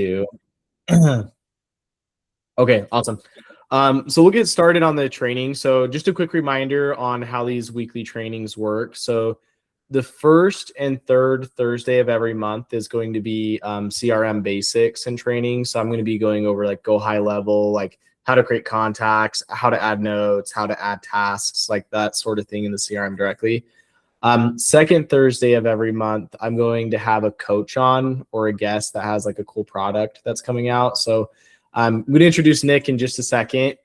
do. Okay, awesome. So we'll get started on the training. So just a quick reminder on how these weekly trainings work. So the first and third Thursday of every month is going to be CRM basics and training. So I'm going to be going over like go high level, like how to create contacts, how to add notes, how to add tasks, like that sort of thing in the CRM directly. Second Thursday of every month, I'm going to have a coach on or a guest that has like a cool product that's coming out. So I'm going to introduce Nick in just a second.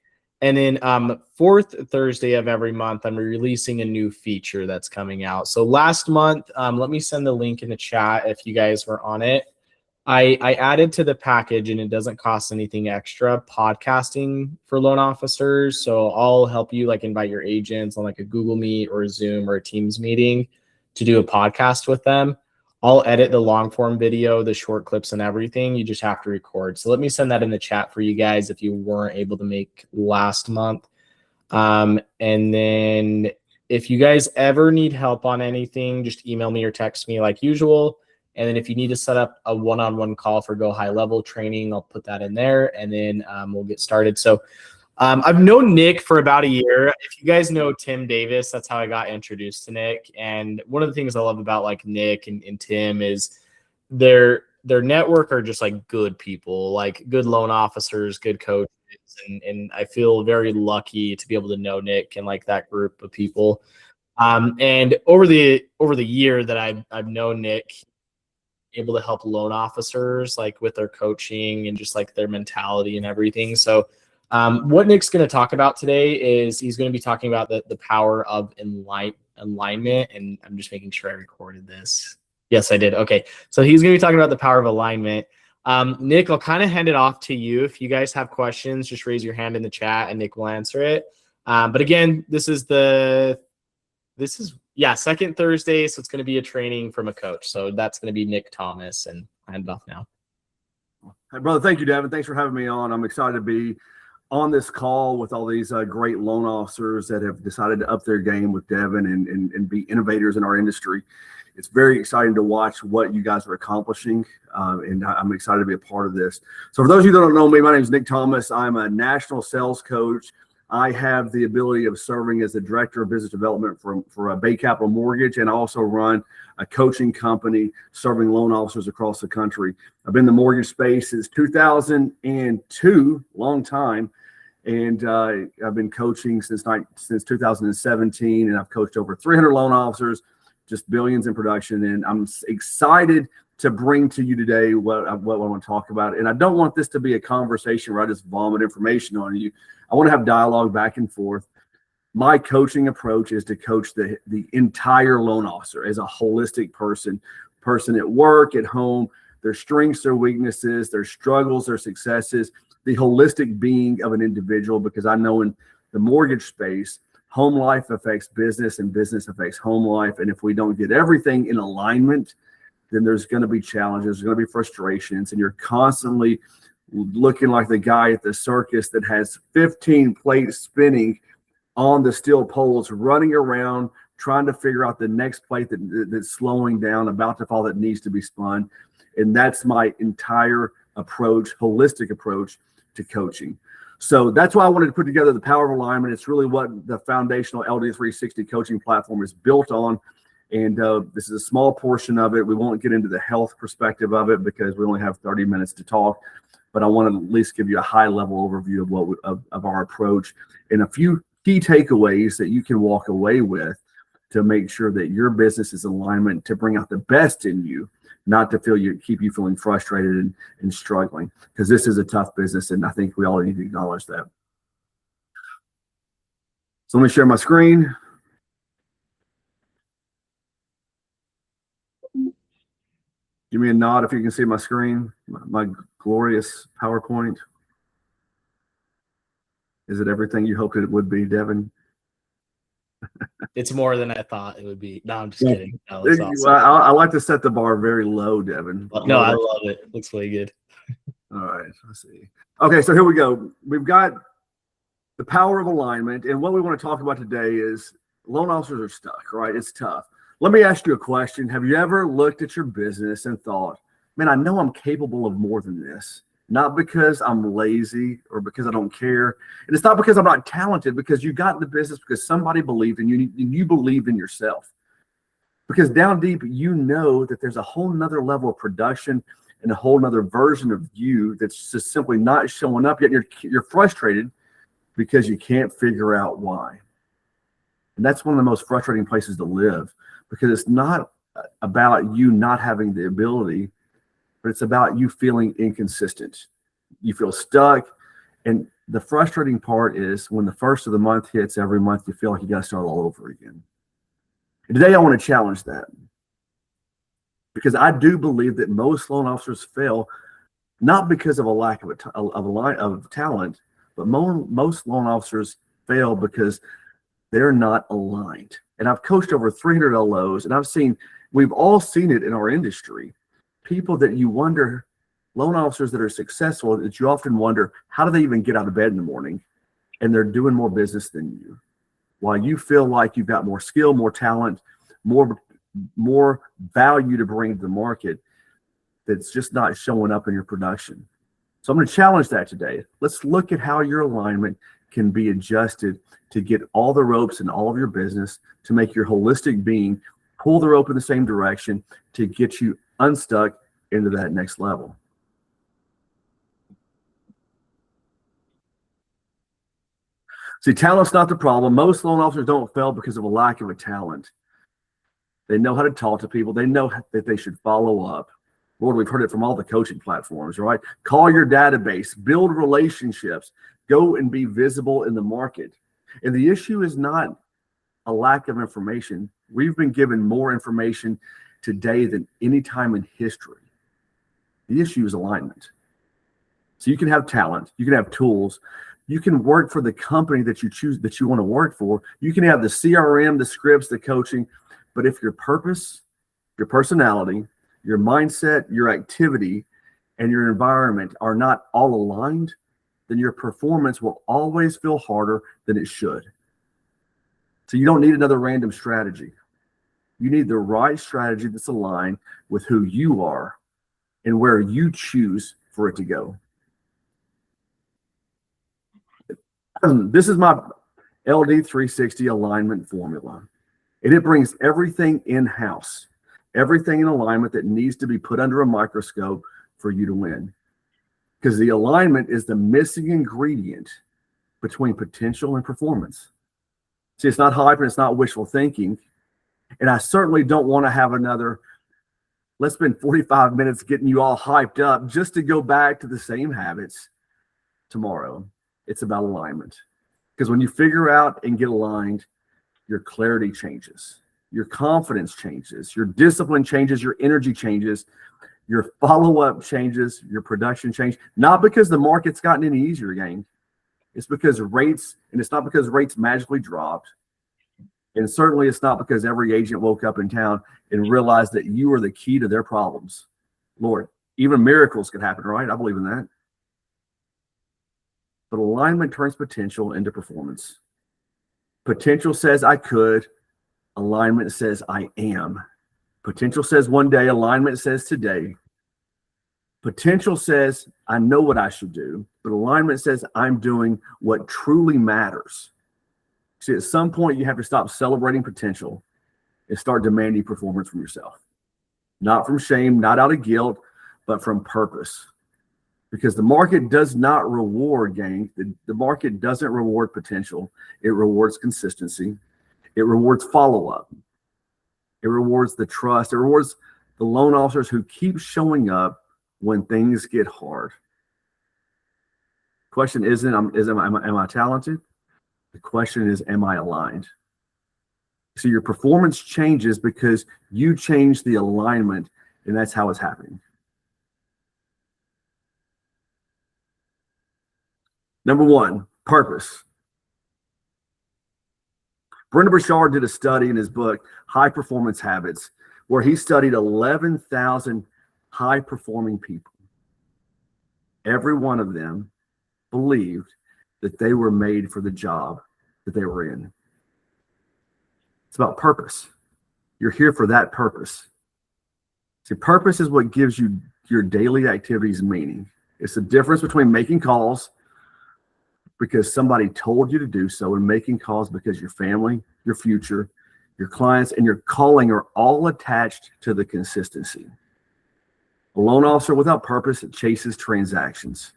And then fourth Thursday of every month, I'm releasing a new feature that's coming out. So last month, let me send the link in the chat if you guys were on it. I added to the package, and it doesn't cost anything extra, podcasting for loan officers. So I'll help you like invite your agents on like a Google Meet or a Zoom or a Teams meeting to do a podcast with them. I'll edit the long form video, the short clips and everything. You just have to record. So let me send that in the chat for you guys if you weren't able to make last month. And then if you guys ever need help on anything, just email me or text me like usual. And then if you need to set up a one-on-one call for Go High Level training, I'll put that in there, and then we'll get started. So I've known Nick for about a year. If you guys know Tim Davis, that's how I got introduced to Nick. And one of the things I love about like Nick and Tim is their network are just like good people, like good loan officers, good coaches. And I feel very lucky to be able to know Nick and like that group of people. And over the year that I've known Nick, able to help loan officers like with their coaching and just like their mentality and everything. So what Nick's going to talk about today is he's going to be talking about the power of alignment. And I'm just making sure I recorded this. Yes, I did. Okay. So he's going to be talking about the power of alignment. Nick, I'll kind of hand it off to you. If you guys have questions, just raise your hand in the chat and Nick will answer it. But again, this is second Thursday, so it's going to be a training from a coach. So that's going to be Nick Thomas, and I hand it off now. Hey, brother, thank you, Devin. Thanks for having me on. I'm excited to be on this call with all these great loan officers that have decided to up their game with Devin and be innovators in our industry. It's very exciting to watch what you guys are accomplishing, and I'm excited to be a part of this. So for those of you that don't know me, my name is Nick Thomas. I'm a national sales coach. I have the ability of serving as the director of business development for a Bay Capital Mortgage, and I also run a coaching company serving loan officers across the country. I've been in the mortgage space since 2002, long time, and I've been coaching since 2017, and I've coached over 300 loan officers, just billions in production, and I'm excited to bring to you today what I want to talk about. And I don't want this to be a conversation where I just vomit information on you. I want to have dialogue back and forth. My coaching approach is to coach the entire loan officer as a holistic person at work, at home, their strengths, their weaknesses, their struggles, their successes, the holistic being of an individual, because I know in the mortgage space, home life affects business and business affects home life. And if we don't get everything in alignment, then there's going to be challenges, there's going to be frustrations, and you're constantly looking like the guy at the circus that has 15 plates spinning on the steel poles, running around, trying to figure out the next plate that's slowing down, about to fall, that needs to be spun. And that's my entire approach, holistic approach to coaching. So that's why I wanted to put together the power of alignment. It's really what the foundational LD360 coaching platform is built on. And this is a small portion of it. We won't get into the health perspective of it because we only have 30 minutes to talk. But I want to at least give you a high-level overview of our approach and a few key takeaways that you can walk away with to make sure that your business is in alignment, to bring out the best in you, not to keep you feeling frustrated and struggling, because this is a tough business, and I think we all need to acknowledge that. So let me share my screen. Give me a nod if you can see my screen, my glorious PowerPoint. Is it everything you hoped it would be, Devin? It's more than I thought it would be. No, I'm just kidding. No, awesome. I like to set the bar very low, Devin. No, I love it. It looks really good. All right, let's see. Okay, so here we go. We've got the power of alignment, and what we want to talk about today is loan officers are stuck, right? It's tough. Let me ask you a question. Have you ever looked at your business and thought, man, I know I'm capable of more than this. Not because I'm lazy or because I don't care. And it's not because I'm not talented, because you got in the business because somebody believed in you and you believed in yourself. Because down deep, you know that there's a whole nother level of production and a whole nother version of you that's just simply not showing up yet. You're frustrated because you can't figure out why. And that's one of the most frustrating places to live, because it's not about you not having the ability, but it's about you feeling inconsistent. You feel stuck. And the frustrating part is when the first of the month hits, every month you feel like you got to start all over again. And today I want to challenge that, because I do believe that most loan officers fail not because of a lack of talent, but most loan officers fail because they're not aligned. And I've coached over 300 LOs, and we've all seen it in our industry. People that you wonder, loan officers that are successful, that you often wonder, how do they even get out of bed in the morning? And they're doing more business than you. While you feel like you've got more skill, more talent, more value to bring to the market, that's just not showing up in your production. So I'm going to challenge that today. Let's look at how your alignment can be adjusted to get all the ropes in all of your business, to make your holistic being pull the rope in the same direction, to get you unstuck into that next level. See, talent's not the problem. Most loan officers don't fail because of a lack of a talent. They know how to talk to people. They know that they should follow up. Lord, we've heard it from all the coaching platforms, right? Call your database, build relationships, go and be visible in the market. And the issue is not a lack of information. We've been given more information today than any time in history. The issue is alignment. So you can have talent, you can have tools, you can work for the company that you choose, that you want to work for. You can have the CRM, the scripts, the coaching, but if your purpose, your personality, your mindset, your activity, and your environment are not all aligned, then your performance will always feel harder than it should. So you don't need another random strategy. You need the right strategy that's aligned with who you are and where you choose for it to go. This is my LD 360 alignment formula. And it brings everything in-house, everything in alignment that needs to be put under a microscope for you to win. Because the alignment is the missing ingredient between potential and performance. See, it's not hype and it's not wishful thinking. And I certainly don't want to have another, let's spend 45 minutes getting you all hyped up just to go back to the same habits tomorrow. It's about alignment. Because when you figure out and get aligned, your clarity changes, your confidence changes, your discipline changes, your energy changes, your follow-up changes, your production changes. Not because the market's gotten any easier, gang. It's because rates, and it's not because rates magically dropped. And certainly it's not because every agent woke up in town and realized that you are the key to their problems. Lord, even miracles can happen, right? I believe in that. But alignment turns potential into performance. Potential says I could. Alignment says I am. Potential says one day. Alignment says today. Potential says I know what I should do. But alignment says I'm doing what truly matters. See, at some point, you have to stop celebrating potential and start demanding performance from yourself. Not from shame, not out of guilt, but from purpose. Because the market does not reward, gang. The market doesn't reward potential. It rewards consistency. It rewards follow-up. It rewards the trust. It rewards the loan officers who keep showing up when things get hard. Question isn't, am I talented? The question is, am I aligned? So your performance changes because you change the alignment, and that's how it's happening. Number one, purpose. Brendon Burchard did a study in his book, High Performance Habits, where he studied 11,000 high-performing people. Every one of them believed that they were made for the job that they were in. It's about purpose. You're here for that purpose. See, purpose is what gives you your daily activities meaning. It's the difference between making calls because somebody told you to do so and making calls because your family, your future, your clients, and your calling are all attached to the consistency. A loan officer without purpose chases transactions.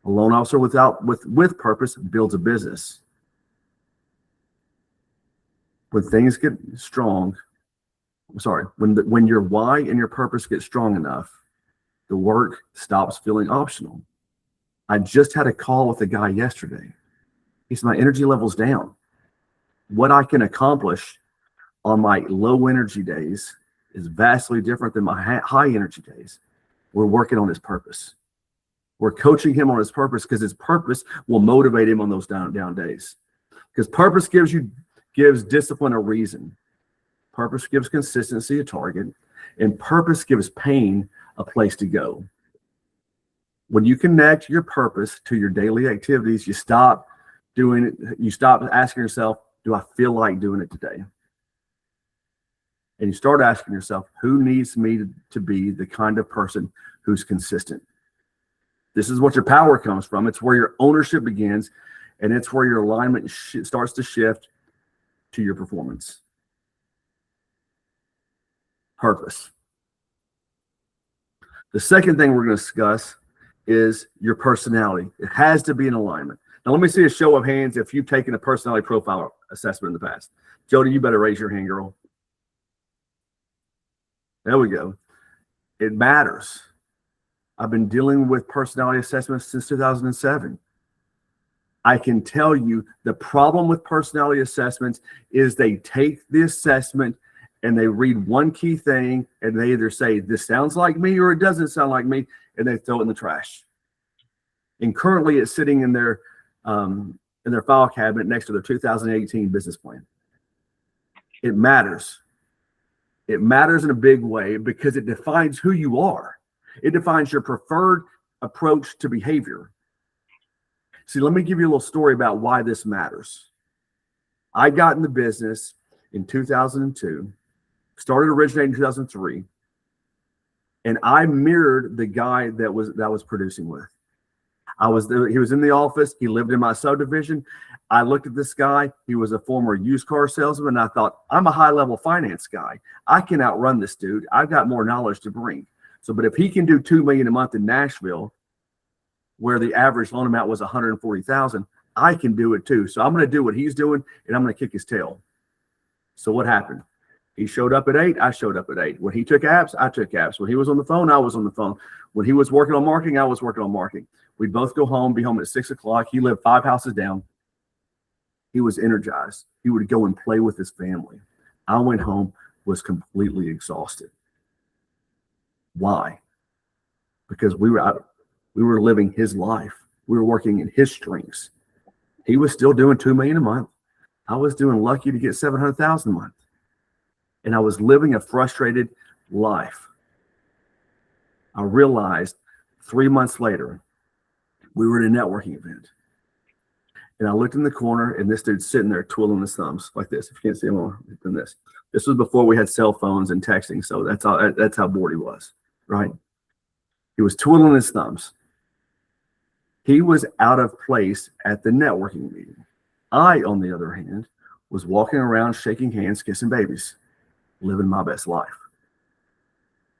A loan officer with purpose builds a business. When things get strong, when your why and your purpose get strong enough, the work stops feeling optional. I just had a call with a guy yesterday. He said, my energy level's down. What I can accomplish on my low energy days is vastly different than my high energy days. We're working on his purpose. We're coaching him on his purpose because his purpose will motivate him on those down days. Because purpose gives discipline a reason. Purpose gives consistency a target, and purpose gives pain a place to go. When you connect your purpose to your daily activities, you stop doing it. You stop asking yourself, do I feel like doing it today? And you start asking yourself, who needs me to be the kind of person who's consistent? This is what your power comes from. It's where your ownership begins, and it's where your alignment starts to shift to your performance. Purpose. The second thing we're going to discuss is your personality. It has to be in alignment. Now, let me see a show of hands if you've taken a personality profile assessment in the past. Jody, you better raise your hand, girl. There we go. It matters. I've been dealing with personality assessments since 2007. I can tell you the problem with personality assessments is they take the assessment and they read one key thing and they either say, this sounds like me or it doesn't sound like me, and they throw it in the trash. And currently it's sitting in their file cabinet next to their 2018 business plan. It matters. It matters in a big way because it defines who you are. It defines your preferred approach to behavior. See, let me give you a little story about why this matters. I got in the business in 2002, started originating in 2003, and I mirrored the guy that was producing with. He was in the office. He lived in my subdivision. I looked at this guy. He was a former used car salesman. And I thought, I'm a high-level finance guy. I can outrun this dude. I've got more knowledge to bring. But if he can do $2 million a month in Nashville, where the average loan amount was $140,000, I can do it too. So I'm going to do what he's doing, and I'm going to kick his tail. So what happened? He showed up at 8. I showed up at 8. When he took apps, I took apps. When he was on the phone, I was on the phone. When he was working on marketing, I was working on marketing. We'd both go home, be home at 6 o'clock. He lived 5 houses down. He was energized. He would go and play with his family. I went home, was completely exhausted. Why? Because we were living his life. We were working in his strengths. He was still doing $2 million a month. I was doing lucky to get $700,000 a month. And I was living a frustrated life. I realized 3 months later, we were at a networking event. And I looked in the corner, and this dude's sitting there twiddling his thumbs like this. If you can't see him, I'm doing this. This was before we had cell phones and texting, so that's how bored he was, right? He was twiddling his thumbs. He was out of place at the networking meeting. I, on the other hand, was walking around shaking hands, kissing babies, living my best life.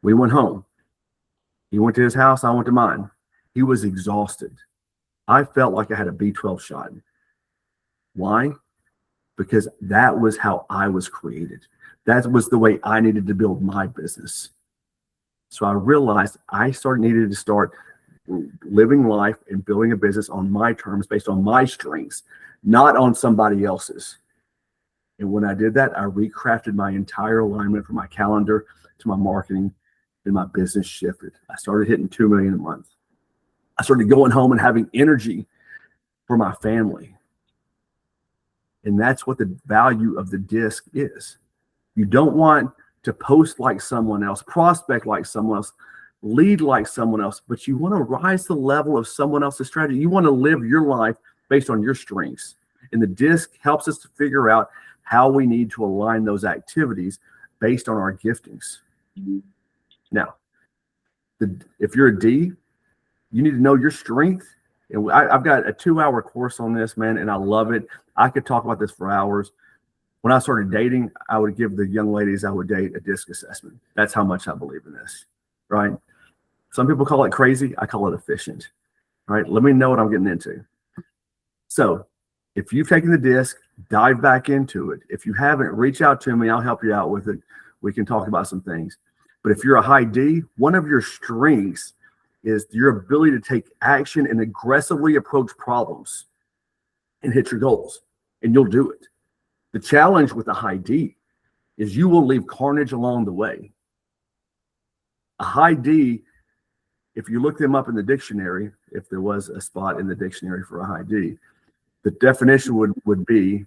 We went home. He went to his house. I went to mine. He was exhausted. I felt like I had a B12 shot. Why? Because that was how I was created. That was the way I needed to build my business. So I realized I needed to start living life and building a business on my terms based on my strengths, not on somebody else's. And when I did that, I recrafted my entire alignment from my calendar to my marketing, and my business shifted. I started hitting $2 million a month. I started going home and having energy for my family. And that's what the value of the disc is. You don't want to post like someone else, prospect like someone else, lead like someone else, but you want to rise to the level of someone else's strategy. You want to live your life based on your strengths. And the disc helps us to figure out how we need to align those activities based on our giftings. Now, If you're a D, you need to know your strength. And I've got a 2-hour course on this, man, and I love it. I could talk about this for hours. When I started dating, I would give the young ladies I would date a DISC assessment. That's how much I believe in this, right? Some people call it crazy. I call it efficient, right? Let me know what I'm getting into. So if you've taken the DISC, dive back into it. If you haven't, reach out to me. I'll help you out with it. We can talk about some things. But if you're a high D, one of your strengths is your ability to take action and aggressively approach problems and hit your goals, and you'll do it. The challenge with a high D is you will leave carnage along the way. A high D, if you look them up in the dictionary, if there was a spot in the dictionary for a high D, the definition would be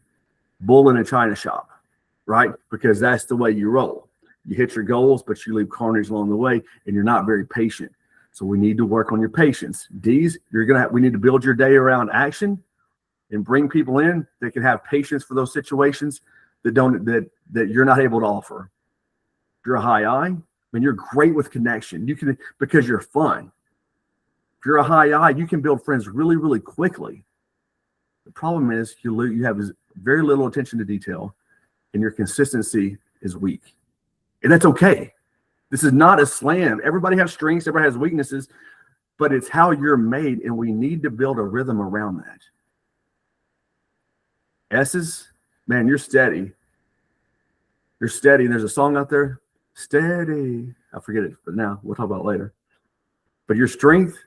bull in a china shop, right? Because that's the way you roll. You hit your goals, but you leave carnage along the way, and you're not very patient. So we need to work on your patience. D's, we need to build your day around action and bring people in that can have patience for those situations that you're not able to offer. If you're a high I, you're great with connection. You can, because you're fun. If you're a high I, you can build friends really, really quickly. The problem is you have very little attention to detail, and your consistency is weak. And that's okay. This is not a slam. Everybody has strengths, everybody has weaknesses, but it's how you're made, and we need to build a rhythm around that. S's, man, you're steady. You're steady. There's a song out there, steady. I forget it, but now we'll talk about it later. But your strength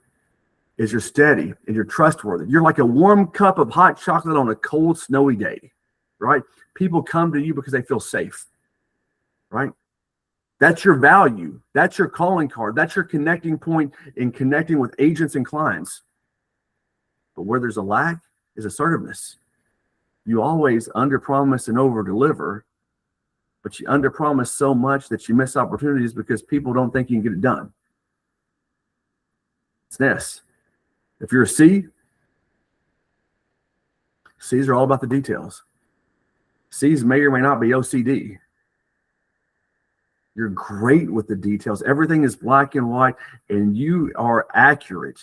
is you're steady and you're trustworthy. You're like a warm cup of hot chocolate on a cold, snowy day, right? People come to you because they feel safe, right? That's your value. That's your calling card. That's your connecting point in connecting with agents and clients. But where there's a lack is assertiveness. You always underpromise and overdeliver, but you underpromise so much that you miss opportunities because people don't think you can get it done. It's this. If you're a C, C's are all about the details. C's may or may not be OCD. You're great with the details. Everything is black and white, and you are accurate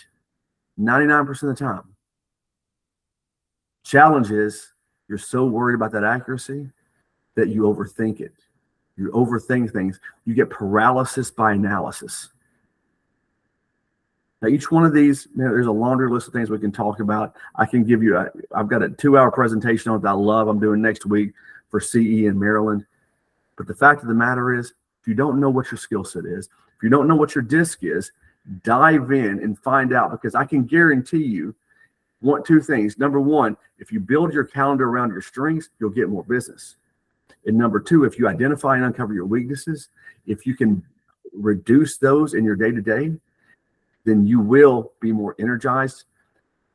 99% of the time. Challenge is you're so worried about that accuracy that you overthink it. You overthink things. You get paralysis by analysis. Now, each one of these, there's a laundry list of things we can talk about. I can give you, I've got a 2-hour presentation on it that I love. I'm doing next week for CE in Maryland. But the fact of the matter is, if you don't know what your skill set is, if you don't know what your DISC is, dive in and find out, because I can guarantee you two things. Number one, if you build your calendar around your strengths, you'll get more business. And number two, if you identify and uncover your weaknesses, if you can reduce those in your day-to-day, then you will be more energized,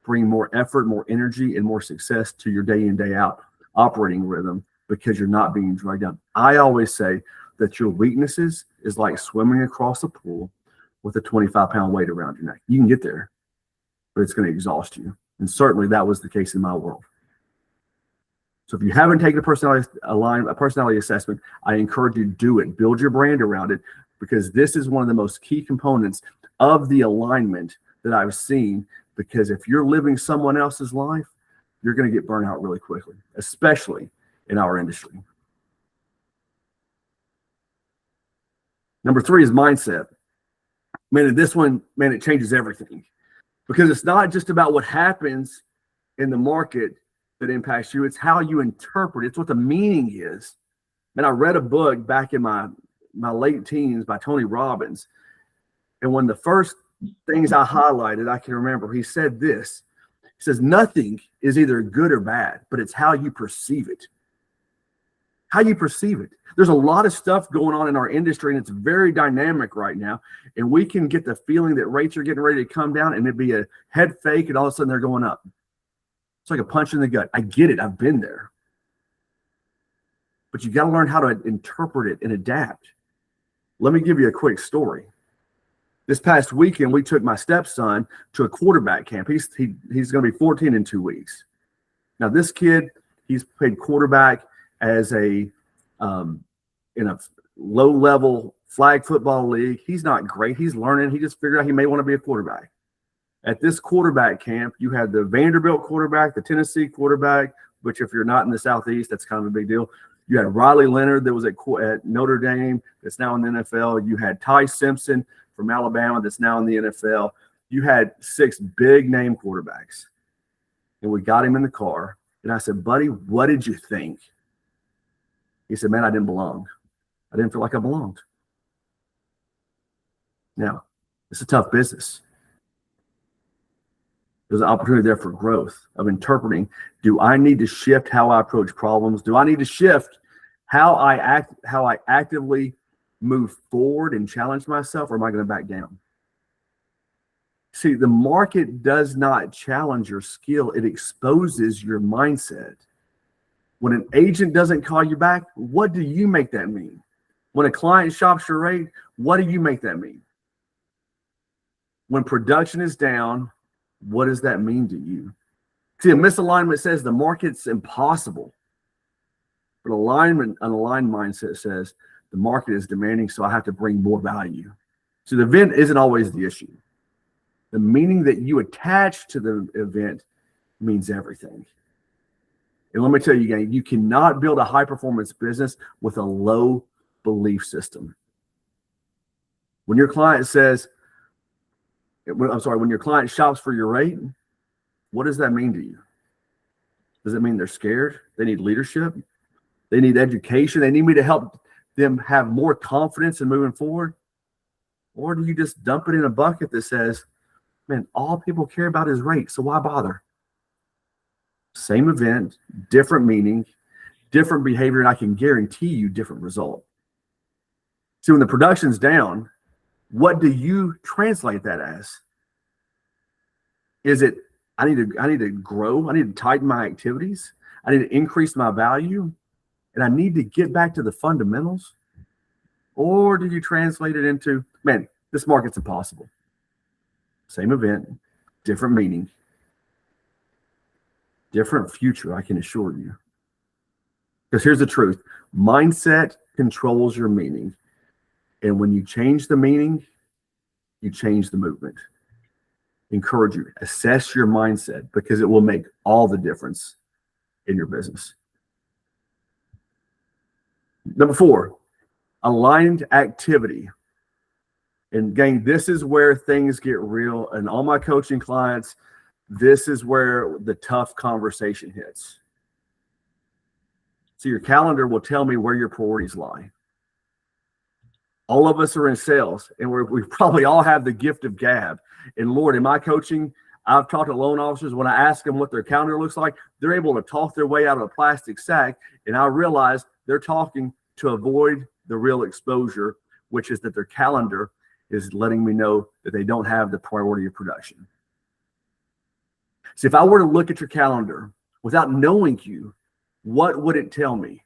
bring more effort, more energy, and more success to your day in, day out operating rhythm, because you're not being dragged down. I always say that your weaknesses is like swimming across a pool with a 25-pound weight around your neck. You can get there, but it's going to exhaust you. And certainly that was the case in my world. So if you haven't taken a personality assessment, I encourage you to do it. Build your brand around it, because this is one of the most key components of the alignment that I've seen. Because if you're living someone else's life, you're going to get burnt out really quickly, especially in our industry. Number 3 is mindset. Man, this one, man, it changes everything, because it's not just about what happens in the market that impacts you. It's how you interpret it. It's what the meaning is. And I read a book back in my late teens by Tony Robbins. And one of the first things I highlighted, I can remember, he said this. He says, nothing is either good or bad, but it's how you perceive it. How you perceive it. There's a lot of stuff going on in our industry, and it's very dynamic right now. And we can get the feeling that rates are getting ready to come down, and it'd be a head fake, and all of a sudden they're going up. It's like a punch in the gut. I get it. I've been there. But you got to learn how to interpret it and adapt. Let me give you a quick story. This past weekend, we took my stepson to a quarterback camp. He's going to be 14 in 2 weeks. Now, this kid, he's played quarterback as in a low-level flag football league. He's not great. He's learning. He just figured out he may want to be a quarterback. At this quarterback camp, you had the Vanderbilt quarterback, the Tennessee quarterback, which if you're not in the Southeast, that's kind of a big deal. You had Riley Leonard that was at Notre Dame that's now in the NFL. You had Ty Simpson from Alabama that's now in the NFL. You had 6 big-name quarterbacks. And we got him in the car. And I said, buddy, what did you think? He said, man, I didn't belong. I didn't feel like I belonged. Now, it's a tough business. There's an opportunity there for growth of interpreting. Do I need to shift how I approach problems? Do I need to shift how I actively move forward and challenge myself, or am I going to back down? See, the market does not challenge your skill. It exposes your mindset. When an agent doesn't call you back, what do you make that mean? When a client shops your rate, what do you make that mean? When production is down, what does that mean to you? See, a misalignment says the market's impossible. But an aligned mindset says the market is demanding, so I have to bring more value. So the event isn't always the issue. The meaning that you attach to the event means everything. And let me tell you, gang, you cannot build a high-performance business with a low belief system. When your client says, when your client shops for your rate, what does that mean to you? Does it mean they're scared? They need leadership? They need education? They need me to help them have more confidence in moving forward? Or do you just dump it in a bucket that says, man, all people care about is rate, so why bother? Same event, different meaning, different behavior, and I can guarantee you different result. See, when the production's down, what do you translate that as? Is it, I need to grow, I need to tighten my activities, I need to increase my value, and I need to get back to the fundamentals? Or do you translate it into, man, this market's impossible? Same event, different meaning, different future, I can assure you. Because here's the truth. Mindset controls your meaning. And when you change the meaning, you change the movement. Encourage you, assess your mindset, because it will make all the difference in your business. Number 4, aligned activity. And gang, this is where things get real. And all my coaching clients, this is where the tough conversation hits. So your calendar will tell me where your priorities lie. All of us are in sales, and we probably all have the gift of gab. And Lord, in my coaching, I've talked to loan officers. When I ask them what their calendar looks like, they're able to talk their way out of a plastic sack. And I realize they're talking to avoid the real exposure, which is that their calendar is letting me know that they don't have the priority of production. So if I were to look at your calendar without knowing you, what would it tell me?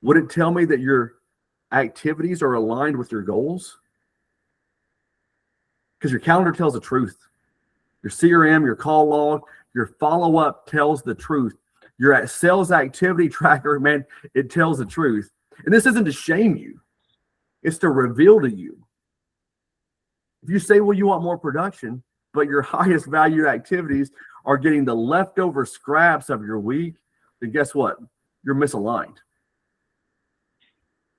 Would it tell me that your activities are aligned with your goals? Because your calendar tells the truth. Your CRM, your call log, your follow-up tells the truth. Your sales activity tracker, man, it tells the truth. And this isn't to shame you. It's to reveal to you. If you say, well, you want more production, but your highest value activities are getting the leftover scraps of your week, then guess what? You're misaligned.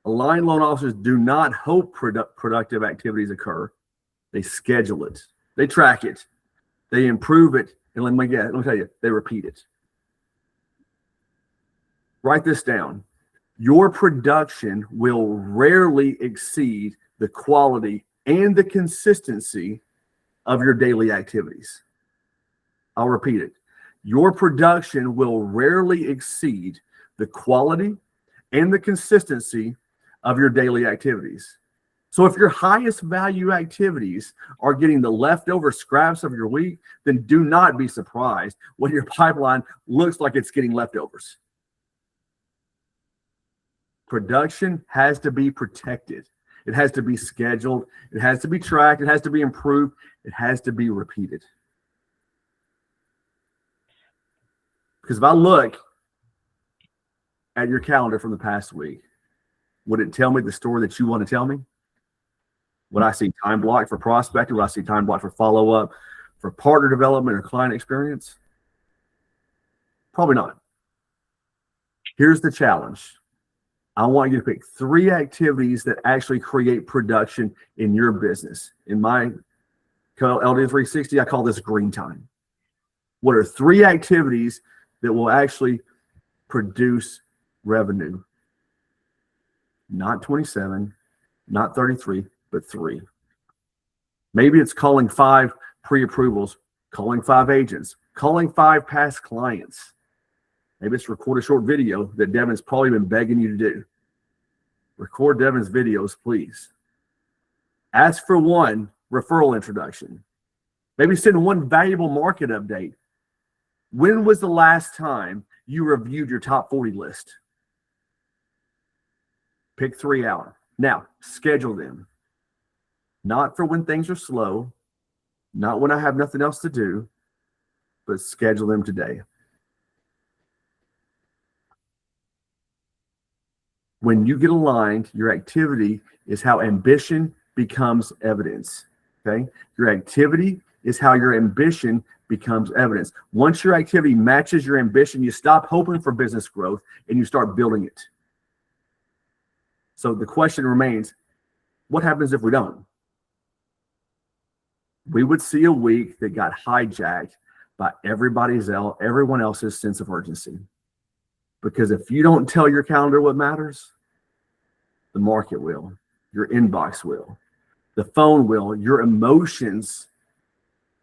Aligned loan officers do not hope productive activities occur. They schedule it. They track it. They improve it. And let me tell you, they repeat it. Write this down. Your production will rarely exceed the quality and the consistency of your daily activities. I'll repeat it. Your production will rarely exceed the quality and the consistency of your daily activities. So if your highest value activities are getting the leftover scraps of your week, then do not be surprised when your pipeline looks like it's getting leftovers. Production has to be protected. It has to be scheduled. It has to be tracked. It has to be improved. It has to be repeated. Because if I look at your calendar from the past week, Would it tell me the story that you want to tell me? Would I see time blocked for prospecting? Would I see time blocked for follow-up, for partner development or client experience? Probably not. Here's the challenge. I want you to pick 3 activities that actually create production in your business. In my LD 360, I call this green time. What are 3 activities that will actually produce revenue? Not 27, not 33, but 3. Maybe it's calling 5 pre-approvals, calling 5 agents, calling 5 past clients. Maybe it's record a short video that Devin's probably been begging you to do. Record Devin's videos, please. Ask for 1 referral introduction. Maybe send 1 valuable market update. When was the last time you reviewed your top 40 list? Pick 3 out. Now, schedule them. Not for when things are slow, not when I have nothing else to do, but schedule them today. When you get aligned, your activity is how ambition becomes evidence. Okay? Your activity is how your ambition becomes evidence. Once your activity matches your ambition, you stop hoping for business growth and you start building it. So the question remains, what happens if we don't? We would see a week that got hijacked by everyone else's sense of urgency. Because if you don't tell your calendar what matters, the market will, your inbox will, the phone will, your emotions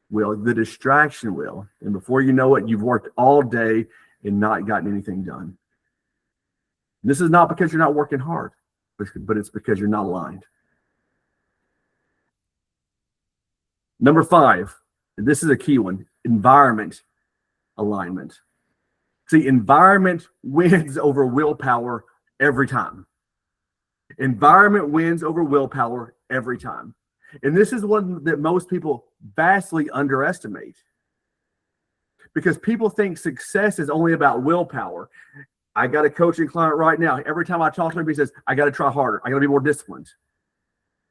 will, the distraction will. And before you know it, you've worked all day and not gotten anything done. This is not because you're not working hard, but it's because you're not aligned. Number 5, and this is a key one, environment alignment. See, environment wins over willpower every time. Environment wins over willpower every time. And this is one that most people vastly underestimate. Because people think success is only about willpower. I got a coaching client right now. Every time I talk to him, he says, I got to try harder. I got to be more disciplined.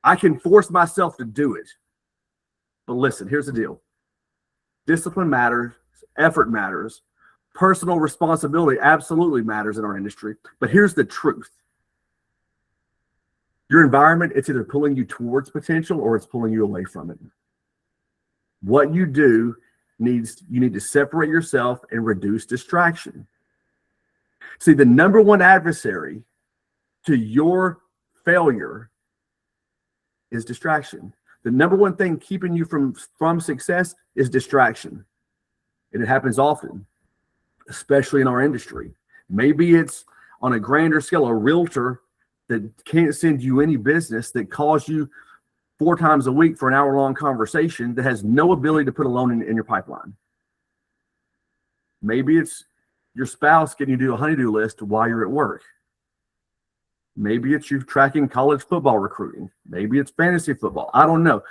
I can force myself to do it. But listen, here's the deal. Discipline matters. Effort matters. Personal responsibility absolutely matters in our industry. But here's the truth. Your environment, it's either pulling you towards potential or it's pulling you away from it. What you do you need to separate yourself and reduce distraction. See, the number one adversary to your failure is distraction. The number one thing keeping you from success is distraction. And it happens often, especially in our industry. Maybe it's on a grander scale, a realtor that can't send you any business, that calls you 4 times a week for an hour-long conversation, that has no ability to put a loan in your pipeline. Maybe it's your spouse getting you to do a honey-do list while you're at work. Maybe it's you tracking college football recruiting. Maybe it's fantasy football. I don't know.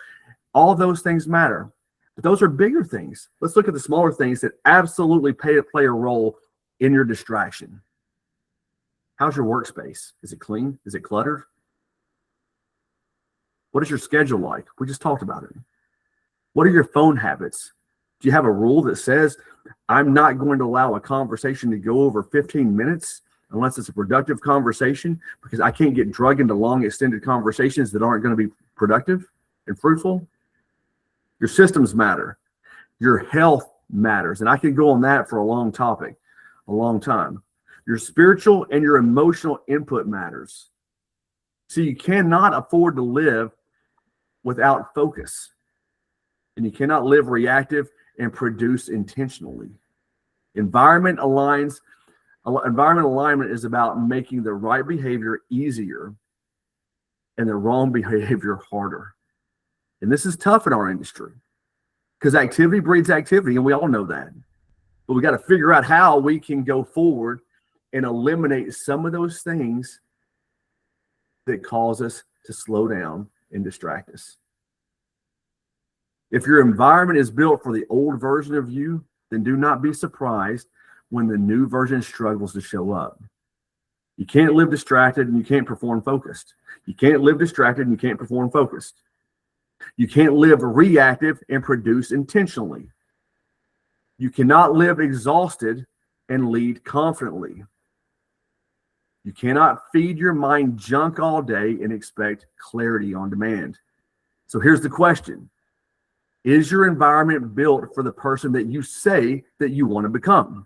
All those things matter. But those are bigger things. Let's look at the smaller things that absolutely play a role in your distraction. How's your workspace? Is it clean? Is it cluttered? What is your schedule like? We just talked about it. What are your phone habits? Do you have a rule that says, I'm not going to allow a conversation to go over 15 minutes unless it's a productive conversation, because I can't get drugged into long, extended conversations that aren't going to be productive and fruitful? Your systems matter. Your health matters. And I could go on that for a long time. Your spiritual and your emotional input matters. So you cannot afford to live without focus. And you cannot live reactive and produce intentionally. Environment alignment is about making the right behavior easier and the wrong behavior harder. And this is tough in our industry because activity breeds activity, and we all know that. But we got to figure out how we can go forward and eliminate some of those things that cause us to slow down and distract us. If your environment is built for the old version of you, then do not be surprised when the new version struggles to show up. You can't live distracted and you can't perform focused. You can't live distracted and you can't perform focused. You can't live reactive and produce intentionally. You cannot live exhausted and lead confidently. You cannot feed your mind junk all day and expect clarity on demand. So here's the question. Is your environment built for the person that you say that you want to become?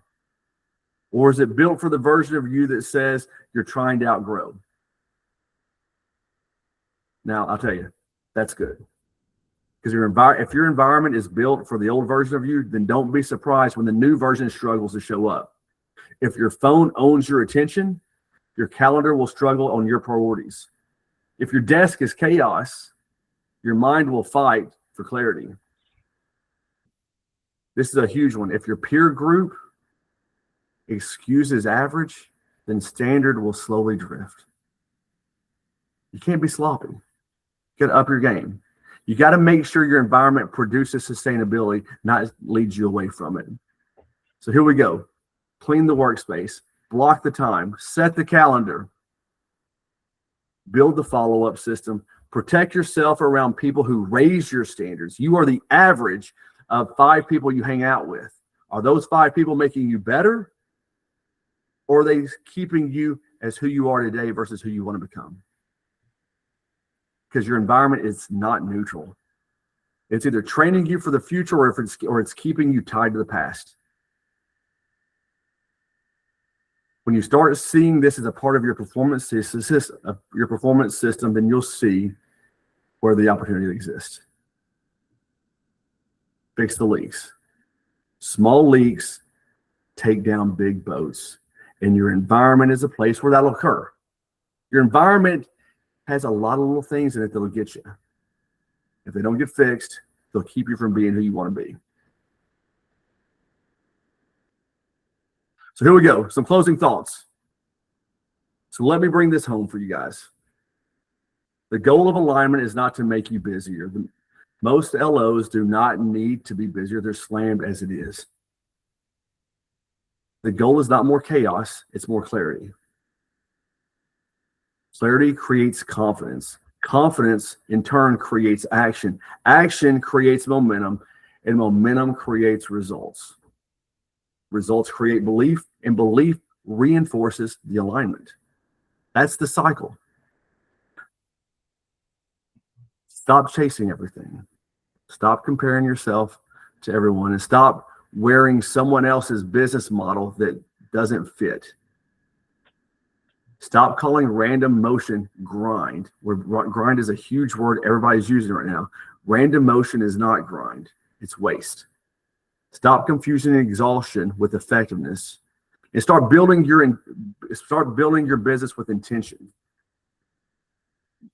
Or is it built for the version of you that says you're trying to outgrow? Now, I'll tell you, that's good. Because if your environment is built for the old version of you, then don't be surprised when the new version struggles to show up. If your phone owns your attention, your calendar will struggle on your priorities. If your desk is chaos, your mind will fight for clarity. This is a huge one. If your peer group excuses average, then standard will slowly drift. You can't be sloppy. You got to up your game. You got to make sure your environment produces sustainability, not leads you away from it. So here we go. Clean the workspace, block the time, set the calendar, build the follow-up system, protect yourself around people who raise your standards. You are the average of 5 people you hang out with. Are those 5 people making you better? Or are they keeping you as who you are today versus who you want to become? Because your environment is not neutral. It's either training you for the future or it's keeping you tied to the past. When you start seeing this as a part of your performance system, then you'll see where the opportunity exists. Fix the leaks. Small leaks take down big boats, and your environment is a place where that'll occur. Your environment has a lot of little things in it that'll get you. If they don't get fixed, they'll keep you from being who you want to be. So here we go. Some closing thoughts. So let me bring this home for you guys. The goal of alignment is not to make you busier. Most LOs do not need to be busier. They're slammed as it is. The goal is not more chaos. It's more clarity. Clarity creates confidence. Confidence, in turn, creates action. Action creates momentum, and momentum creates results. Results create belief, and belief reinforces the alignment. That's the cycle. Stop chasing everything. Stop comparing yourself to everyone, and stop wearing someone else's business model that doesn't fit. Stop calling random motion grind. Grind is a huge word everybody's using right now. Random motion is not grind. It's waste. Stop confusing exhaustion with effectiveness, and start building your business with intention.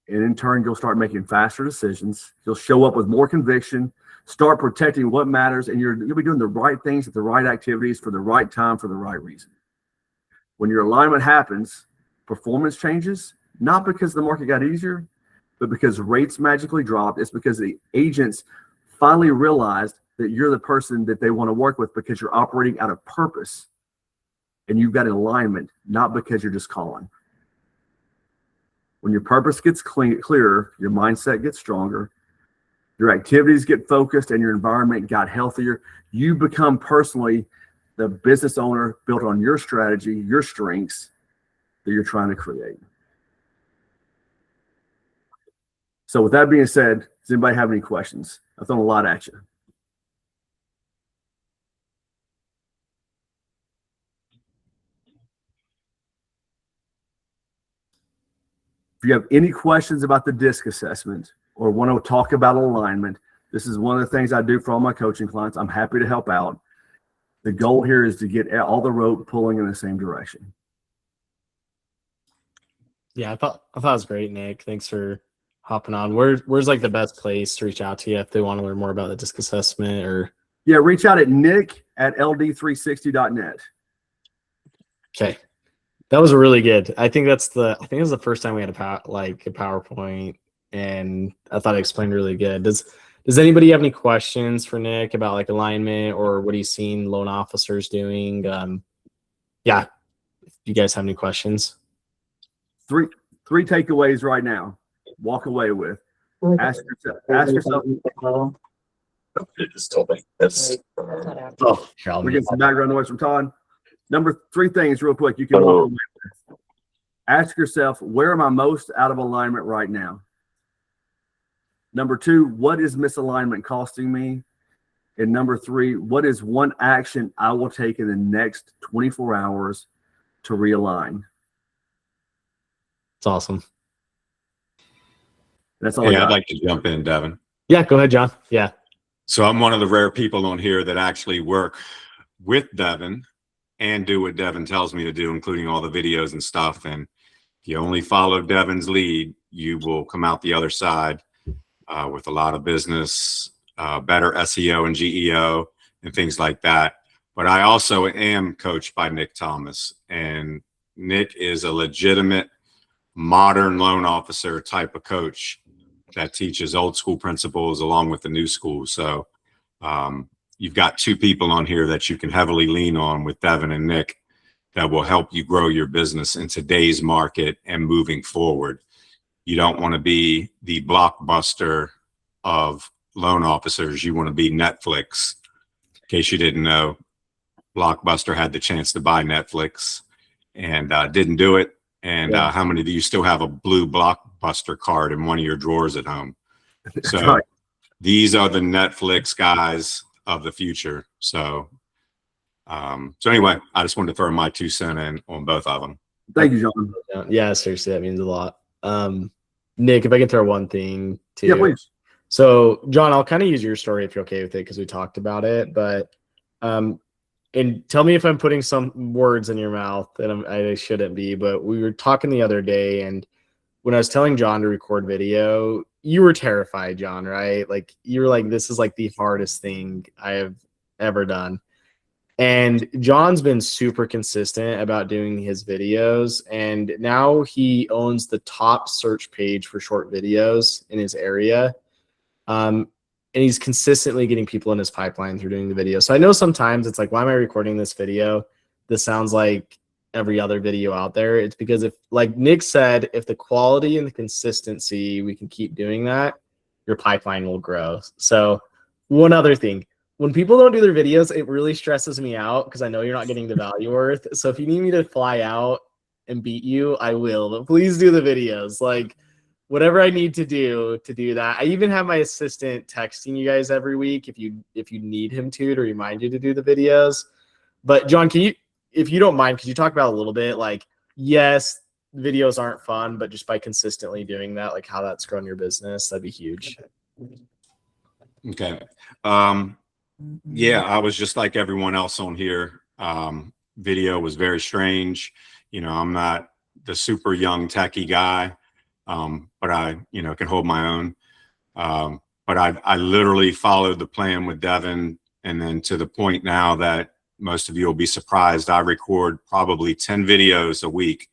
And in turn, you'll start making faster decisions. You'll show up with more conviction, start protecting what matters, and you'll be doing the right things at the right activities for the right time for the right reason. When your alignment happens, performance changes, not because the market got easier, but because rates magically dropped. It's because the agents finally realized that you're the person that they want to work with because you're operating out of purpose and you've got an alignment, not because you're just calling. When your purpose gets clearer, your mindset gets stronger, your activities get focused, and your environment got healthier, you become personally the business owner built on your strategy, your strengths that you're trying to create. So with that being said, does anybody have any questions? I've thrown a lot at you. If you have any questions about the DISC assessment or want to talk about alignment, this is one of the things I do for all my coaching clients. I'm happy to help out. The goal here is to get all the rope pulling in the same direction. Yeah, I thought it was great, Nick. Thanks for hopping on. Where's like the best place to reach out to you if they want to learn more about the DISC assessment? Or reach out at nick@ld360.net. Okay. That was really good. I think it was the first time we had a PowerPoint, and I thought it explained really good. Does anybody have any questions for Nick about like alignment or what he's seen loan officers doing? Yeah, if you guys have any questions. three takeaways right now. Walk away with. Ask yourself. It just told me. That's Oh, We're getting some background noise from Todd. Number 3 things, real quick, you can walk away with. Ask yourself, where am I most out of alignment right now? Number 2, what is misalignment costing me? And number 3, what is one action I will take in the next 24 hours to realign? It's awesome. That's all. Hey, I'd like to jump in, Devin. Yeah, go ahead, John. Yeah. So I'm one of the rare people on here that actually work with Devin and do what Devin tells me to do, including all the videos and stuff. And if you only follow Devin's lead, you will come out the other side with a lot of business, better SEO and GEO and things like that. But I also am coached by Nick Thomas, and Nick is a legitimate modern loan officer type of coach that teaches old school principles along with the new school. So you've got 2 people on here that you can heavily lean on with Devin and Nick that will help you grow your business in today's market and moving forward. You don't want to be the Blockbuster of loan officers. You want to be Netflix. In case you didn't know, Blockbuster had the chance to buy Netflix and didn't do it. And how many of you still have a blue Blockbuster card in one of your drawers at home? So right. These are the Netflix guys of the future. So anyway, I just wanted to throw my 2 cents in on both of them. Thank you, John. Yeah, seriously, that means a lot. Nick, if I can throw one thing too. Yeah, please. So, John, I'll kind of use your story if you're okay with it because we talked about it. But and tell me if I'm putting some words in your mouth that I shouldn't be. But we were talking the other day, and when I was telling John to record video, you were terrified, John, right? Like you were like, this is like the hardest thing I have ever done. And John's been super consistent about doing his videos. And now he owns the top search page for short videos in his area. And he's consistently getting people in his pipeline through doing the video. So I know sometimes it's like, why am I recording this video? This sounds like every other video out there. It's because if, like Nick said, if the quality and the consistency, we can keep doing that, your pipeline will grow. So one other thing, when people don't do their videos, it really stresses me out because I know you're not getting the value worth. So if you need me to fly out and beat you, I will. But please do the videos. Like whatever I need to do that. I even have my assistant texting you guys every week if you need him to remind you to do the videos. But John, can you, if you don't mind, could you talk about a little bit like, yes, videos aren't fun, but just by consistently doing that, like how that's grown your business, that'd be huge. Okay. Yeah, I was just like everyone else on here. Video was very strange. You know, I'm not the super young techie guy, but I, can hold my own. But I literally followed the plan with Devin, and then to the point now that most of you will be surprised, I record probably 10 videos a week.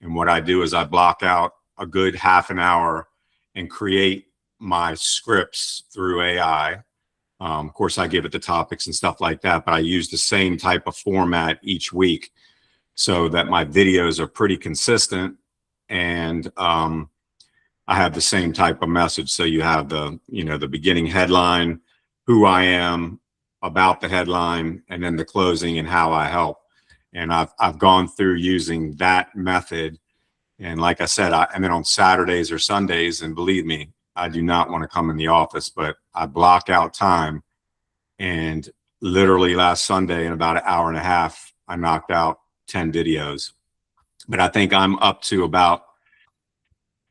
And what I do is I block out a good half an hour and create my scripts through AI. Of course, I give it the topics and stuff like that, but I use the same type of format each week so that my videos are pretty consistent, and I have the same type of message. So you have the, the beginning headline, who I am, about the headline, and then the closing and how I help. And I've gone through using that method. And like I said, and then on Saturdays or Sundays, and believe me, I do not want to come in the office, but I block out time. And literally last Sunday, in about an hour and a half, I knocked out 10 videos. But I think I'm up to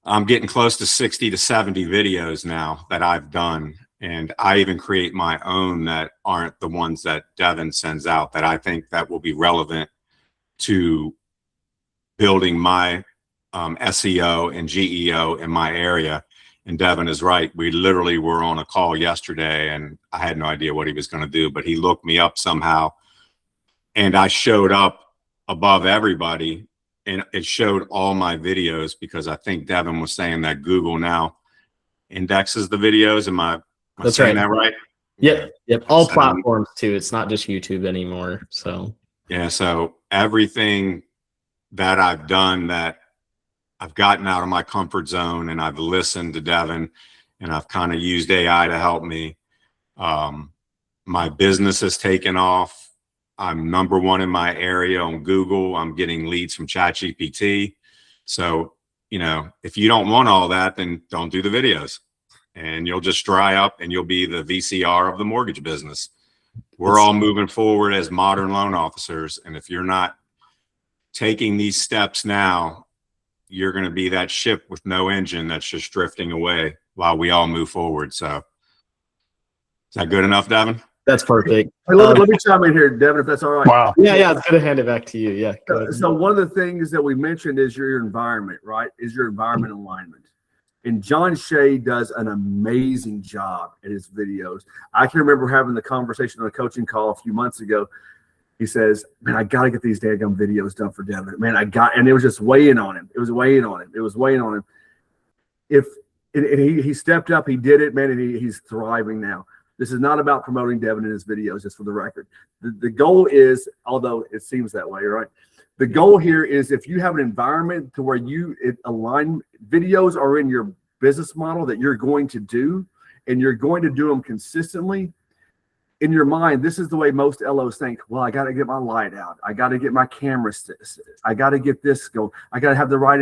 I'm getting close to 60 to 70 videos now that I've done. And I even create my own that aren't the ones that Devin sends out, that I think that will be relevant to building my SEO and GEO in my area. And Devin is right. We literally were on a call yesterday, and I had no idea what he was going to do, but he looked me up somehow, and I showed up above everybody, and it showed all my videos, because I think Devin was saying that Google now indexes the videos. Am I saying that right? Yep. All platforms too. It's not just YouTube anymore. So yeah. So everything that I've done that I've gotten out of my comfort zone and I've listened to Devin, and I've kind of used AI to help me. My business has taken off. I'm #1 in my area on Google. I'm getting leads from ChatGPT. So, you know, if you don't want all that, then don't do the videos, and you'll just dry up and you'll be the VCR of the mortgage business. We're all moving forward as modern loan officers. And if you're not taking these steps now, you're going to be that ship with no engine that's just drifting away while we all move forward. So is that good enough, Devin? That's perfect. Hey, let me chime in here, Devin, if that's all right. Wow. Yeah, it's good to hand it back to you. Yeah. Go ahead. So one of the things that we mentioned is your environment, right? Is your environment alignment. And John Shea does an amazing job at his videos. I can remember having the conversation on a coaching call a few months ago. He says, man, I got to get these daggum videos done for Devin. Man, and it was just weighing on him. It was weighing on him. He stepped up, he did it, man, and he's thriving now. This is not about promoting Devin in his videos, just for the record. The goal is, although it seems that way, right? The goal here is if you have an environment to where videos are in your business model that you're going to do, and you're going to do them consistently, in your mind, this is the way most LOs think. Well, I got to get my light out. I got to get my camera. I got to get this going. I got to have the right.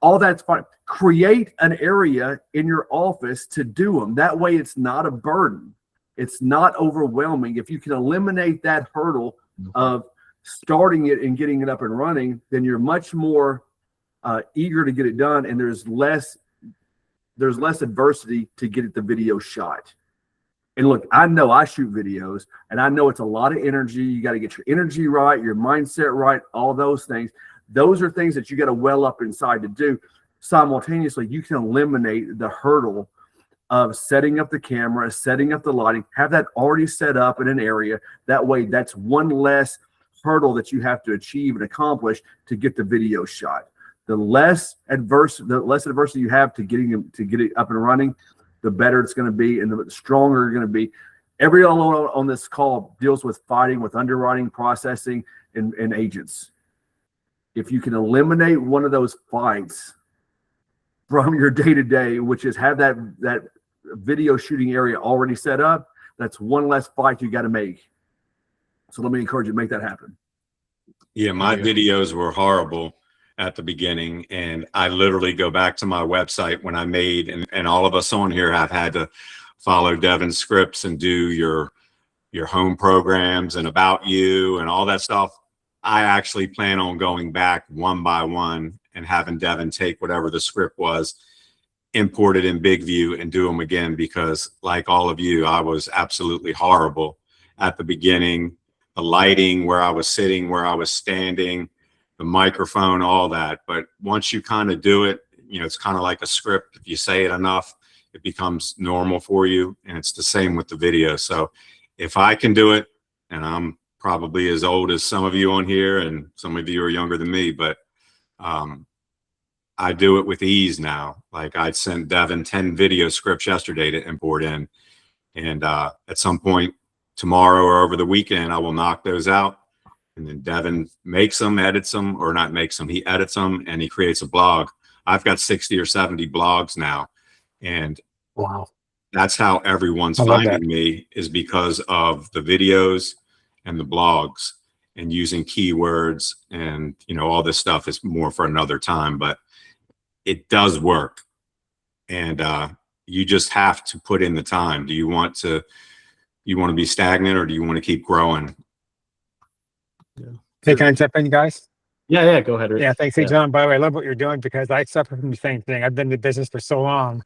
All that's fine. Create an area in your office to do them. That way, it's not a burden. It's not overwhelming. If you can eliminate that hurdle of starting it and getting it up and running, then you're much more eager to get it done, and there's less adversity to get the video shot. And look, I know I shoot videos, and I know it's a lot of energy. You got to get your energy right, your mindset right, all those things. Those are things that you got to well up inside to do. Simultaneously, you can eliminate the hurdle of setting up the camera, setting up the lighting, have that already set up in an area. That way, that's one less hurdle that you have to achieve and accomplish to get the video shot. The less adversity you have to get it up and running, the better it's going to be, and the stronger you're going to be. Every loan on this call deals with fighting with underwriting, processing, and agents. If you can eliminate one of those fights from your day-to-day, which is have that video shooting area already set up, that's one less fight you got to make. So let me encourage you to make that happen. Yeah, my videos were horrible at the beginning, and I literally go back to my website when I made, and all of us on here have had to follow Devin's scripts and do your home programs and about you and all that stuff. I actually plan on going back one by one and having Devin take whatever the script was, import it in Big View, and do them again, because like all of you, I was absolutely horrible at the beginning. The lighting, where I was sitting, where I was standing, the microphone, all that. But once you kind of do it, you know, it's kind of like a script. If you say it enough, it becomes normal for you. And it's the same with the video. So if I can do it, and I'm probably as old as some of you on here, and some of you are younger than me, but I do it with ease now. Like I sent Devin 10 video scripts yesterday to import in. And at some point tomorrow or over the weekend, I will knock those out. And then Devin makes them, edits them, or not makes them, he edits them, and he creates a blog. I've got 60 or 70 blogs now. And wow, that's how everyone's finding me, is because of the videos and the blogs and using keywords. And, you know, all this stuff is more for another time, but it does work. And you just have to put in the time. Do you want to be stagnant, or do you want to keep growing? Yeah. Hey, can I jump in, guys? Yeah, go ahead, Rick. Yeah, thanks. Hey, John, by the way, I love what you're doing, because I suffer from the same thing. I've been in the business for so long.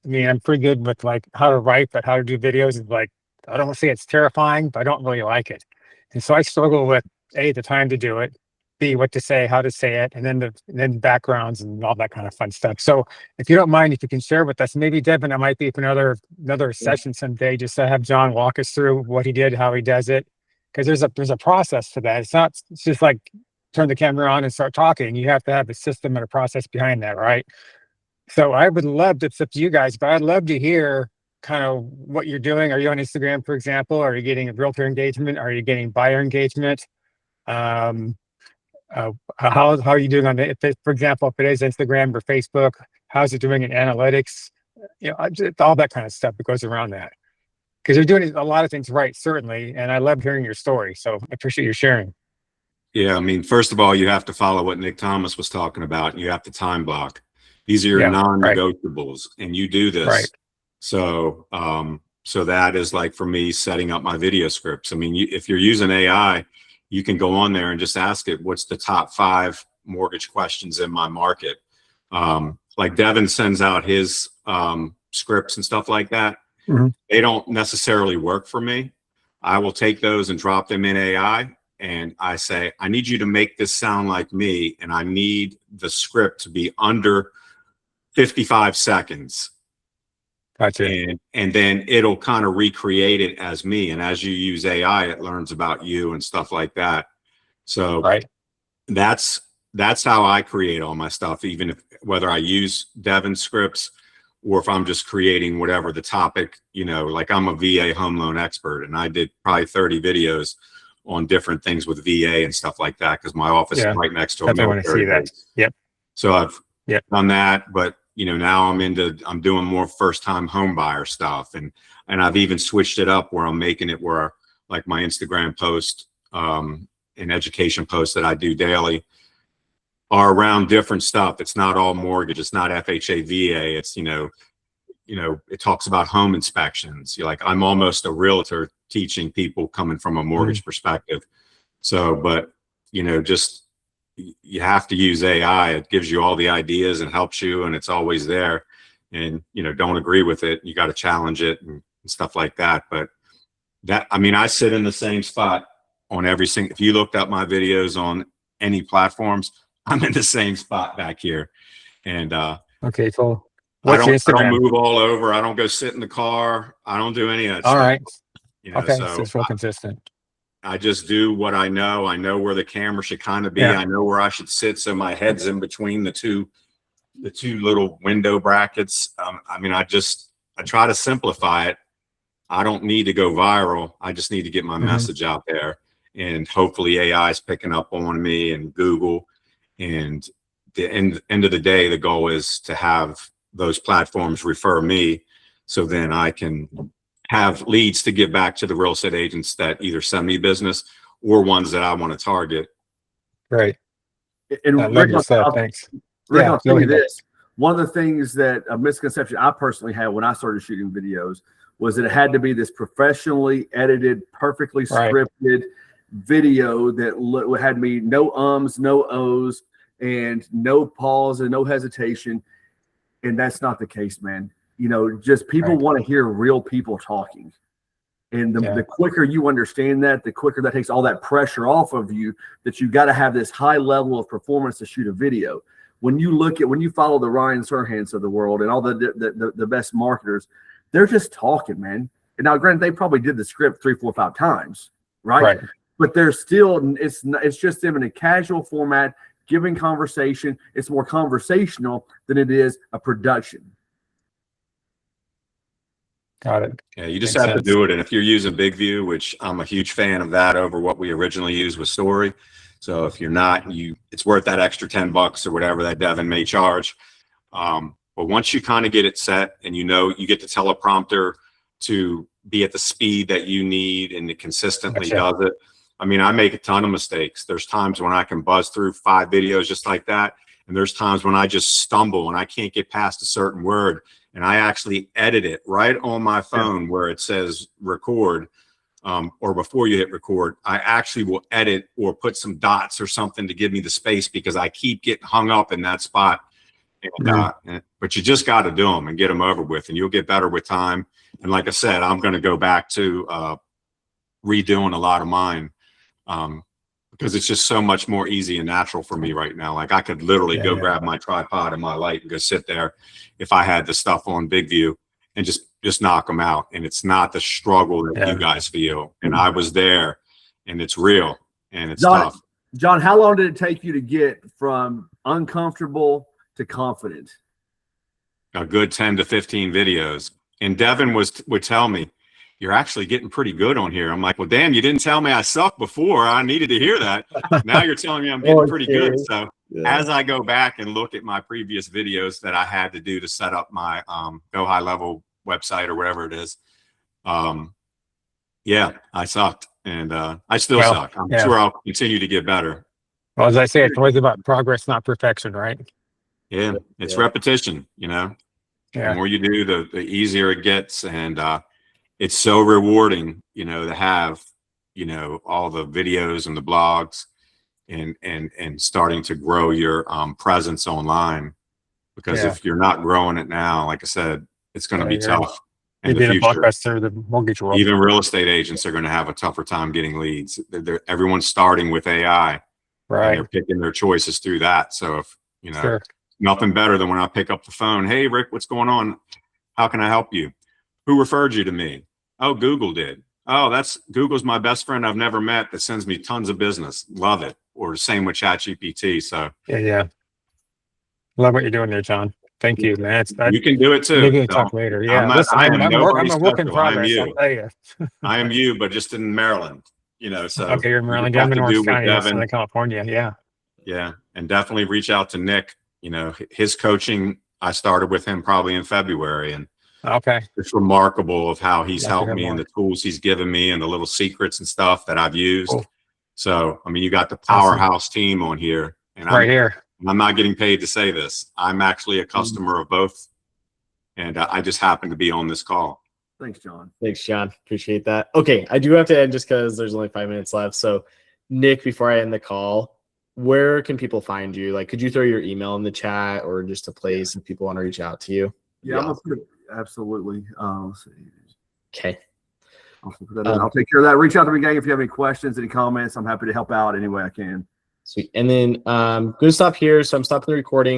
I mean, I'm pretty good with like how to write, but how to do videos is like, I don't want to say it's terrifying, but I don't really like it. And so I struggle with A, the time to do it, B, what to say, how to say it, and then backgrounds and all that kind of fun stuff. So if you don't mind, if you can share with us, maybe Devin, it might be for another session someday, just to have John walk us through what he did, how he does it. Because there's a process to that. It's just like turn the camera on and start talking. You have to have a system and a process behind that, right? So I would love to, it's up to you guys, but I'd love to hear kind of what you're doing. Are you on Instagram, for example? Are you getting a realtor engagement? Are you getting buyer engagement? How are you doing on it? For example, if it is Instagram or Facebook, how's it doing in analytics? You know, just all that kind of stuff that goes around that. Because you're doing a lot of things right, certainly, and I love hearing your story. So I appreciate you sharing. Yeah, I mean, first of all, you have to follow what Nick Thomas was talking about, and you have to time block. These are your Yeah, non-negotiables, and you do this. Right. So, so that is like for me setting up my video scripts. I mean, if you're using AI, you can go on there and just ask it, what's the top 5 mortgage questions in my market? Like Devin sends out his scripts and stuff like that. Mhm. They don't necessarily work for me. I will take those and drop them in AI. And I say, I need you to make this sound like me, and I need the script to be under 55 seconds. Gotcha. And then it'll kind of recreate it as me. And as you use AI, it learns about you and stuff like that. So Right. that's how I create all my stuff, even if whether I use Devin's scripts or if I'm just creating whatever the topic, you know, like I'm a VA home loan expert, and I did probably 30 videos on different things with VA and stuff like that, because my office is right next to a Definitely want to see military that. base. Yep. So I've done that, but you know, now I'm doing more first time home buyer stuff, and I've even switched it up where I'm making it where like my Instagram post and education posts that I do daily are around different stuff. It's not all mortgage, it's not FHA VA, it's you know, it talks about home inspections. You're like, I'm almost a realtor teaching people coming from a mortgage perspective. So, but you know, just you have to use AI. It gives you all the ideas and helps you, and it's always there. And you know, don't agree with it, you got to challenge it and stuff like that. But that, I mean, I sit in the same spot on every single. If you looked up my videos on any platforms, I'm in the same spot back here. And Okay, cool. What's I your don't Instagram? move all over. I don't go sit in the car. I don't do any of that All stuff. right. You know, Okay, so so it's real consistent. I just do what I know. I know where the camera should kind of be. Yeah. I know where I should sit, so my head's in between the two little window brackets. I mean, I try to simplify it. I don't need to go viral. I just need to get my message out there, and hopefully AI is picking up on me and Google. And the end of the day, the goal is to have those platforms refer me, so then I can have leads to give back to the real estate agents that either send me business or ones that I want to target. Right. And I love Rick, your stuff. Thanks. Rick, Yeah, I'll tell go you ahead. this. One of the things that a misconception I personally had when I started shooting videos was that it had to be this professionally edited, perfectly scripted video that had me no ums, no ohs, and no pause and no hesitation. And that's not the case, man. You know, just people want to hear real people talking. And the quicker you understand that, the quicker that takes all that pressure off of you, that you got to have this high level of performance to shoot a video. When you follow the Ryan Serhants of the world and all the best marketers, they're just talking, man. And now, granted, they probably did the script 3, 4, 5 times, right? But they're still, it's just them in a casual format, giving conversation. It's more conversational than it is a production. Got it. Yeah, you just have to do it. And if you're using Big View, which I'm a huge fan of that over what we originally used with Story. So if you're not, it's worth that extra $10 or whatever that Devin may charge. But once you kind of get it set and you know, you get the teleprompter to be at the speed that you need and it consistently does it. I mean, I make a ton of mistakes. There's times when I can buzz through 5 videos just like that. And there's times when I just stumble and I can't get past a certain word. And I actually edit it right on my phone where it says record, or before you hit record, I actually will edit or put some dots or something to give me the space because I keep getting hung up in that spot. And, but you just got to do them and get them over with, and you'll get better with time. And like I said, I'm going to go back to redoing a lot of mine because it's just so much more easy and natural for me right now. Like I could literally go grab my tripod and my light and go sit there if I had the stuff on Big View and just knock them out. And it's not the struggle that you guys feel. And I was there, and it's real and it's tough. John, how long did it take you to get from uncomfortable to confident? A good 10 to 15 videos. And Devin would tell me, you're actually getting pretty good on here. I'm like, well, damn, you didn't tell me I sucked before. I needed to hear that. Now you're telling me I'm getting pretty good. So as I go back and look at my previous videos that I had to do to set up my Go High Level website or whatever it is, yeah, I sucked, and I still suck. I'm sure I'll continue to get better. Well, as I say, it's always about progress, not perfection, right? Yeah, it's repetition, you know. Yeah. The more you do, the easier it gets, and it's so rewarding, you know, to have, you know, all the videos and the blogs, and starting to grow your presence online. Because if you're not growing it now, like I said, it's going to be tough in the future. The mortgage world. Even real estate agents are going to have a tougher time getting leads. Everyone's starting with AI, right? And they're picking their choices through that. So if you know, nothing better than when I pick up the phone. Hey, Rick, what's going on? How can I help you? Who referred you to me? Oh, Google did. Oh, Google's my best friend I've never met that sends me tons of business. Love it. Or the same with ChatGPT. So yeah. Love what you're doing there, John. Thank you, man. You can do it too. Maybe we'll talk later. Yeah. I'm a work in progress. I'll tell you. I am you, but just in Maryland. You know, so okay, you're in Maryland. I'm in Orange County, Southern California. Yeah. Yeah, and definitely reach out to Nick. You know, his coaching, I started with him probably in February, and it's remarkable of how he's helped me and the tools he's given me and the little secrets and stuff that I've used. Cool. So, I mean, you got the powerhouse team on here, and I'm not getting paid to say this. I'm actually a customer of both, and I just happen to be on this call. Thanks, John. Thanks, John. Appreciate that. Okay, I do have to end just because there's only 5 minutes left. So, Nick, before I end the call, where can people find you? Like, could you throw your email in the chat or just a place if people want to reach out to you? Yeah, I'm gonna put it, absolutely. Let's see. Okay. I'll take care of that. Reach out to me, gang, if you have any questions, any comments. I'm happy to help out any way I can. Sweet. And then I'm going to stop here. So I'm stopping the recording.